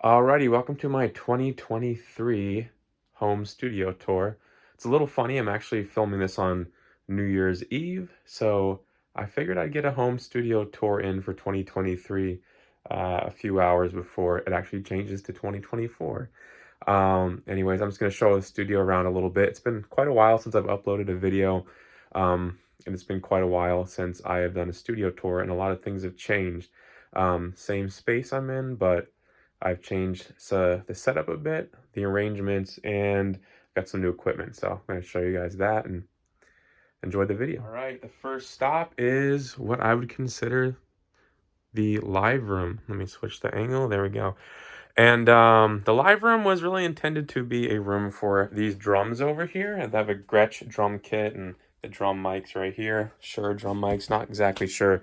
Alrighty, welcome to my 2023 home studio tour. It's a little funny, I'm actually filming this on New Year's Eve, so I figured I'd get a home studio tour in for 2023 a few hours before it actually changes to 2024. Anyways, I'm just going to show the studio around a little bit. It's been quite a while since I've uploaded a video, and it's been quite a while since I have done a studio tour, and a lot of things have changed. Same space I'm in, but I've changed the setup a bit, the arrangements, and got some new equipment. So I'm going to show you guys that and enjoy the video. All right, the first stop is what I would consider the live room. Let me switch the angle. There we go. And the live room was really intended to be a room for these drums over here. And they have a Gretsch drum kit and the drum mics right here. Shure drum mics, not exactly sure.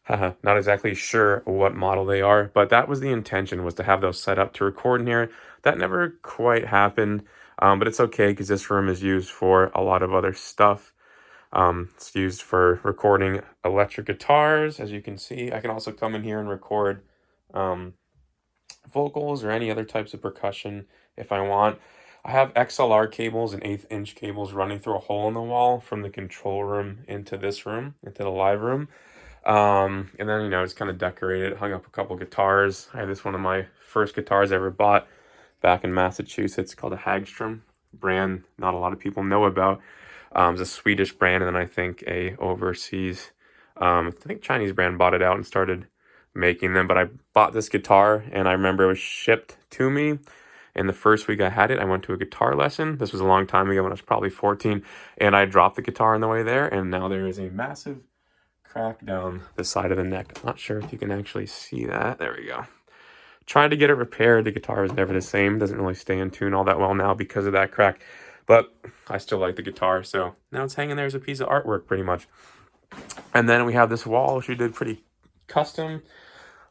Not exactly sure what model they are, but that was the intention, was to have those set up to record in here. That never quite happened, but it's okay because this room is used for a lot of other stuff. It's used for recording electric guitars, as you can see. I can also come in here and record vocals or any other types of percussion if I want. I have XLR cables and 1/8 inch cables running through a hole in the wall from the control room into this room, into the live room. And then, it's kind of decorated, hung up a couple guitars. I have this one of my first guitars I ever bought back in Massachusetts, called a Hagstrom brand. Not a lot of people know about. It's a Swedish brand, and then I think a overseas, I think Chinese brand bought it out and started making them. But I bought this guitar, and I remember it was shipped to me. And the first week I had it, I went to a guitar lesson. This was a long time ago when I was probably 14, and I dropped the guitar on the way there, and now there is a massive crack down the side of the neck. I'm not sure if you can actually see that. There we go. Tried to get it repaired. The guitar was never the same. Doesn't really stay in tune all that well now because of that crack. But I still like the guitar, so now it's hanging there as a piece of artwork pretty much. And then we have this wall, which we did pretty custom.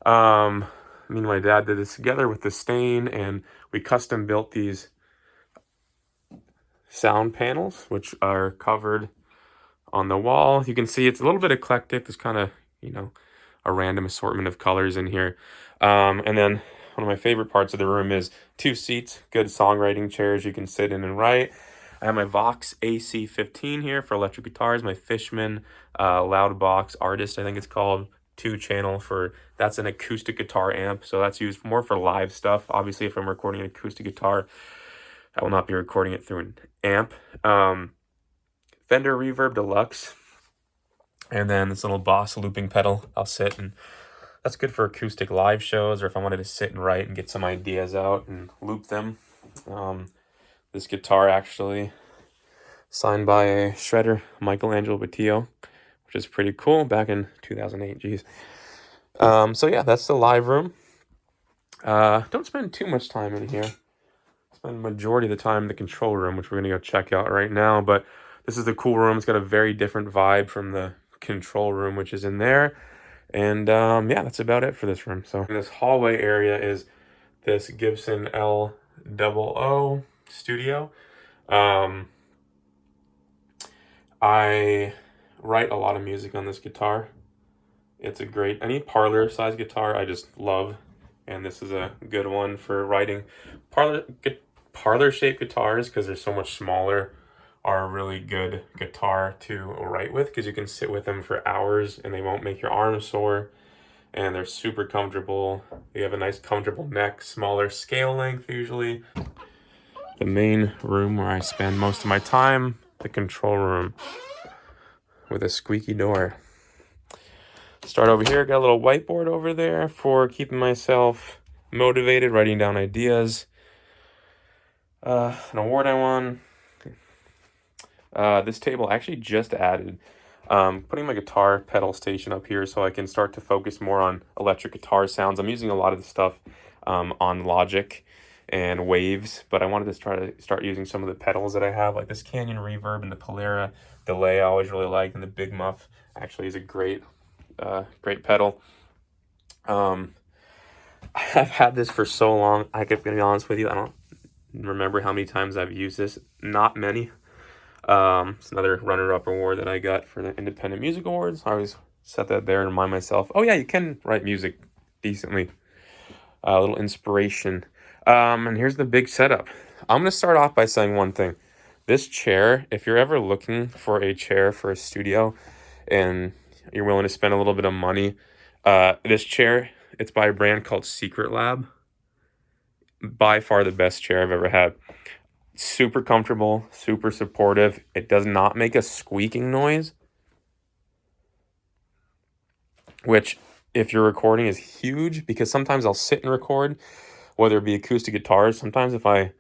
Me and my dad did this together with the stain, and we custom built these sound panels, which are covered on the wall. You can see it's a little bit eclectic. There's kind of, a random assortment of colors in here. And then one of my favorite parts of the room is 2 seats, good songwriting chairs you can sit in and write. I have my Vox AC15 here for electric guitars, my Fishman Loudbox Artist, I think it's called, 2-channel that's an acoustic guitar amp, so that's used more for live stuff. Obviously, if I'm recording an acoustic guitar, I will not be recording it through an amp. Fender Reverb Deluxe, and then this little Boss looping pedal. I'll sit, and that's good for acoustic live shows, or if I wanted to sit and write and get some ideas out and loop them. This guitar actually signed by a shredder, Michelangelo Batillo, which is pretty cool, back in 2008. Geez. So yeah, that's the live room. Don't spend too much time in here. Spend the majority of the time in the control room, which we're gonna go check out right now. But this is the cool room. It's got a very different vibe from the control room, which is in there. And yeah, that's about it for this room. So this hallway area is this Gibson L00 studio. I write a lot of music on this guitar. It's a great, any parlor size guitar I just love, and this is a good one for writing. Parlor shaped guitars, because they're so much smaller, are a really good guitar to write with, because you can sit with them for hours and they won't make your arms sore, and they're super comfortable. You have a nice comfortable neck, smaller scale length usually. The main room where I spend most of my time, the control room with a squeaky door. Start over here, got a little whiteboard over there for keeping myself motivated, writing down ideas. An award I won. This table I actually just added. Putting my guitar pedal station up here so I can start to focus more on electric guitar sounds. I'm using a lot of the stuff on Logic and Waves, but I wanted to try to start using some of the pedals that I have, like this Canyon Reverb and the Polera delay I always really like, and the Big Muff actually is a great pedal. I've had this for so long, I could be honest with you, I don't remember how many times I've used this. Not many. It's another runner-up award that I got for the Independent Music Awards. I always set that there and remind myself, oh yeah, you can write music decently. A little inspiration. And here's the big setup. I'm gonna start off by saying one thing. This chair, if you're ever looking for a chair for a studio and you're willing to spend a little bit of money, this chair, it's by a brand called Secret Lab. By far the best chair I've ever had. Super comfortable, super supportive. It does not make a squeaking noise, which if you're recording is huge because sometimes I'll sit and record, whether it be acoustic guitars. Sometimes if I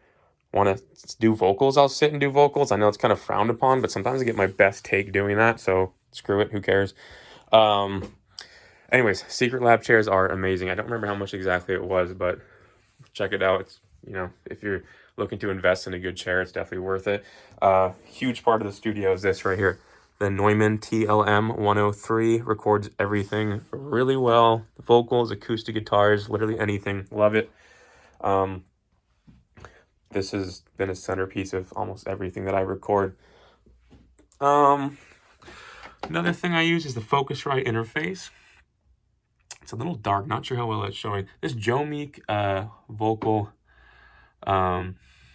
want to do vocals, I'll sit and do vocals. I know it's kind of frowned upon, but sometimes I get my best take doing that. So screw it, who cares? Um, Anyways, Secret Lab chairs are amazing. I don't remember how much exactly it was, but check it out. It's, if you're looking to invest in a good chair, it's definitely worth it. Huge part of the studio is this right here. The Neumann TLM 103 records everything really well. The vocals, acoustic guitars, literally anything. Love it. This has been a centerpiece of almost everything that I record. Another thing I use is the Focusrite interface. It's a little dark, not sure how well it's showing. This Joe Meek vocal, the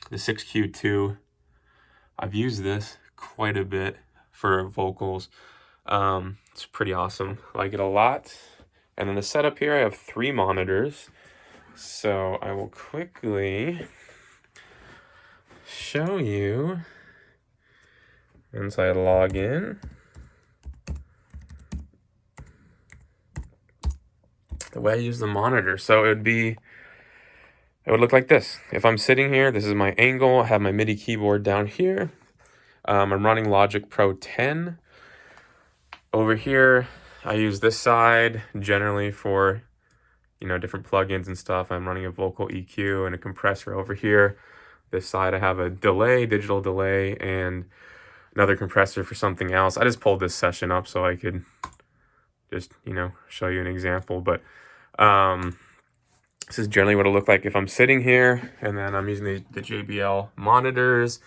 6Q2. I've used this quite a bit for vocals. It's pretty awesome. I like it a lot. And then the setup here, I have 3 monitors. So I will quickly show you once I log in. The way I use the monitor. So it would look like this. If I'm sitting here, this is my angle. I have my MIDI keyboard down here. I'm running Logic Pro 10. Over here, I use this side generally for, different plugins and stuff. I'm running a vocal EQ and a compressor over here. This side, I have a delay, digital delay, and another compressor for something else. I just pulled this session up so I could just, show you an example. But this is generally what it'll look like if I'm sitting here, and then I'm using the JBL monitors.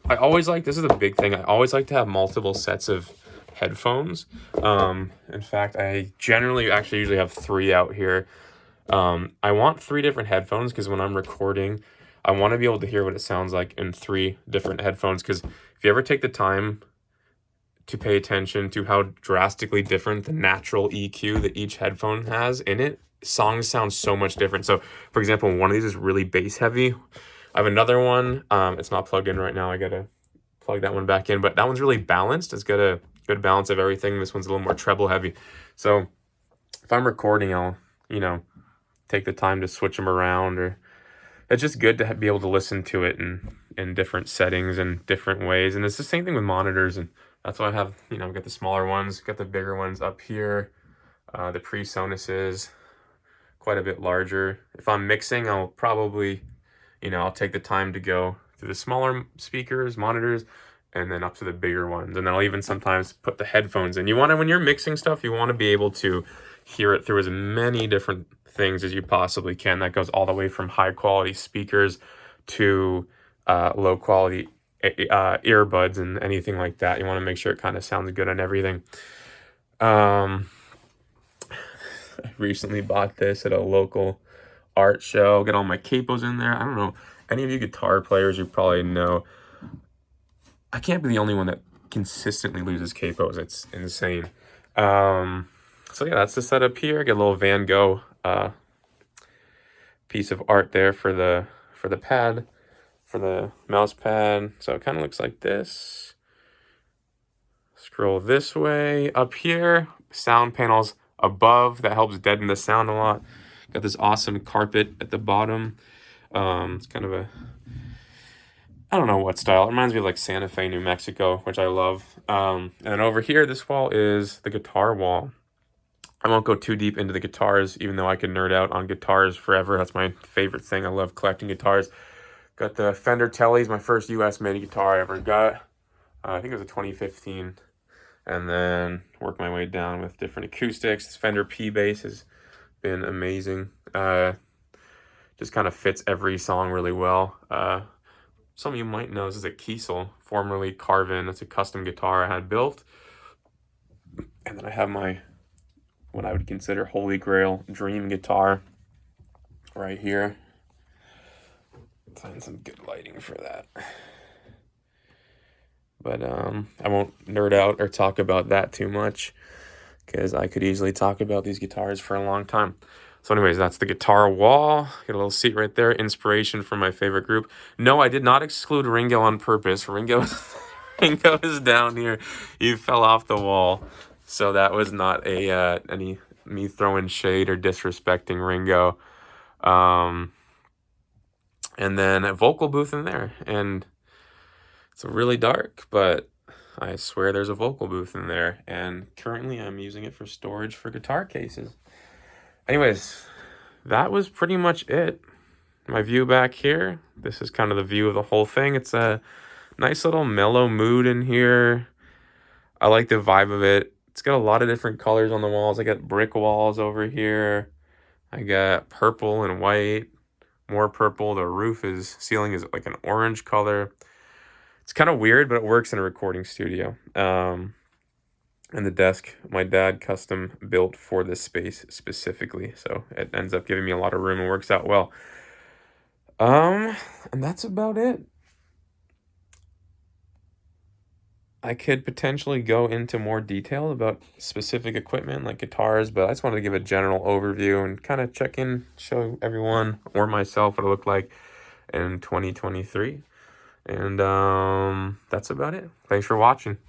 I always like, this is a big thing, I always like to have multiple sets of headphones. In fact, I generally actually usually have 3 out here. I want 3 different headphones because when I'm recording, I want to be able to hear what it sounds like in 3 different headphones, because if you ever take the time to pay attention to how drastically different the natural EQ that each headphone has in it, songs sound so much different. So, for example, one of these is really bass heavy. I have another one. It's not plugged in right now. I gotta plug that one back in, but that one's really balanced. It's got a good balance of everything. This one's a little more treble heavy. So if I'm recording, I'll, take the time to switch them around, or it's just good to be able to listen to it in different settings and different ways. And it's the same thing with monitors, and that's why I have, I've got the smaller ones, got the bigger ones up here, the PreSonus's quite a bit larger. If I'm mixing, I'll probably, I'll take the time to go through the smaller speakers, monitors, and then up to the bigger ones. And then I'll even sometimes put the headphones in. When you're mixing stuff, you want to be able to hear it through as many different things as you possibly can. That goes all the way from high quality speakers to low quality earbuds and anything like that. You want to make sure it kind of sounds good on everything. I recently bought this at a local art show. Got all my capos in there. I don't know, any of you guitar players, you probably know I can't be the only one that consistently loses capos. It's insane. So yeah, that's the setup here. Get a little Van Gogh piece of art there for the pad, for the mouse pad. So it kind of looks like this. Scroll this way. Up here, sound panels above. That helps deaden the sound a lot. Got this awesome carpet at the bottom. It's kind of I don't know what style. It reminds me of like Santa Fe, New Mexico, which I love. And then over here, this wall is the guitar wall. I won't go too deep into the guitars, even though I could nerd out on guitars forever. That's my favorite thing. I love collecting guitars. Got the Fender Tele, my first US made guitar I ever got. I think it was a 2015. And then work my way down with different acoustics. This Fender P bass has been amazing. Just kind of fits every song really well. Some of you might know this is a Kiesel, formerly Carvin. It's a custom guitar I had built. And then I have my, what I would consider holy grail dream guitar. right here. Find some good lighting for that. But I won't nerd out or talk about that too much because I could easily talk about these guitars for a long time. So anyways, that's the guitar wall. Got a little seat right there. Inspiration from my favorite group. No, I did not exclude Ringo on purpose. Ringo, Ringo is down here. He fell off the wall. So that was not a any me throwing shade or disrespecting Ringo. And then a vocal booth in there. And it's really dark, but I swear there's a vocal booth in there. And currently I'm using it for storage for guitar cases. Anyways, that was pretty much it. My view back here. This is kind of the view of the whole thing. It's a nice little mellow mood in here. I like the vibe of it. It's got a lot of different colors on the walls. I got brick walls over here. I got purple and white, more purple. The ceiling is like an orange color. It's kind of weird, but it works in a recording studio. And the desk, my dad custom built for this space specifically. So it ends up giving me a lot of room and works out well. And that's about it. I could potentially go into more detail about specific equipment like guitars, but I just wanted to give a general overview and kind of check in, show everyone or myself what it looked like in 2023. And that's about it. Thanks for watching.